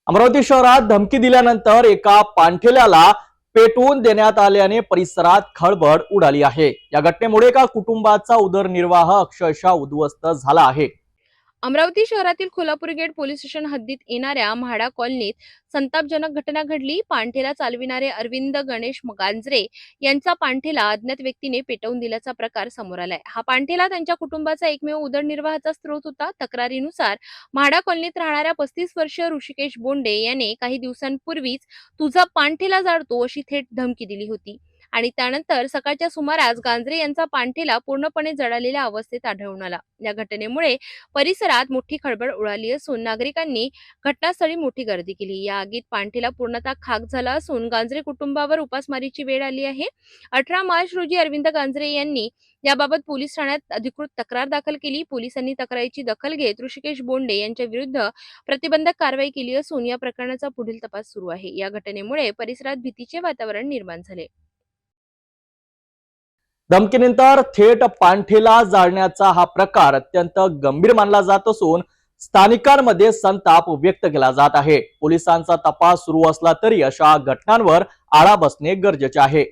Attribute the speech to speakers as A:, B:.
A: अमरावती शहरात धमकी दिल्यानंतर एका पाणठेल्याला पेटवून देण्यात आल्याने परिसरात खळबळ उडाली आहे। या घटनेमुळे एका कुटुंबाचा उदरनिर्वाह अक्षरशः उद्ध्वस्त झाला आहे।
B: अमरावती शहरातील खोलापूर गेट पोलीस स्टेशन हद्दीत येणाऱ्या म्हाडा कॉलनीत संतापजनक घटना घडली। पाणठेला चालविणारे अरविंद गणेश गांजरे यांचा पाणठेला अज्ञात व्यक्तीने पेटवून दिल्याचा प्रकार समोर आलाय। हा पाणठेला त्यांच्या कुटुंबाचा एकमेव उदरनिर्वाहाचा स्रोत होता। तक्रारीनुसार म्हाडा कॉलनीत राहणाऱ्या 35 वर्षीय ऋषिकेश बोंडे याने काही दिवसांपूर्वीच तुझा पाणठेला जाळतो अशी थेट धमकी दिली होती आणि त्यानंतर सकाळच्या सुमारास गांजरे यांचा पाणठेला पूर्णपणे जळालेल्या अवस्थेत आढळून आला। या घटनेमुळे परिसरात मोठी खळबळ उडाली असून नागरिकांनी घटनास्थळी मोठी गर्दी केली। या आगीत पाणठेला पूर्णतः खाक झाला असून गांजरे कुटुंबावर उपासमारीची वेळ आली आहे। 18 मार्च रोजी अरविंद गांजरे यांनी याबाबत पोलीस ठाण्यात अधिकृत तक्रार दाखल केली। पोलिसांनी तक्रारीची दखल घेत ऋषिकेश बोंडे यांच्या विरुद्ध प्रतिबंधक कारवाई केली असून या प्रकरणाचा पुढील तपास सुरू आहे। या घटनेमुळे परिसरात भीतीचे वातावरण निर्माण झाले।
A: धमकीनंतर थेट पाणठेला जाळण्याचा हा प्रकार अत्यंत गंभीर मानला जात असून स्थानिकांमध्ये संताप व्यक्त केला जात आहे। पोलिसांचा तपास सुरू असला तरी अशा घटनांवर आळा बसणे गरजेचे आहे।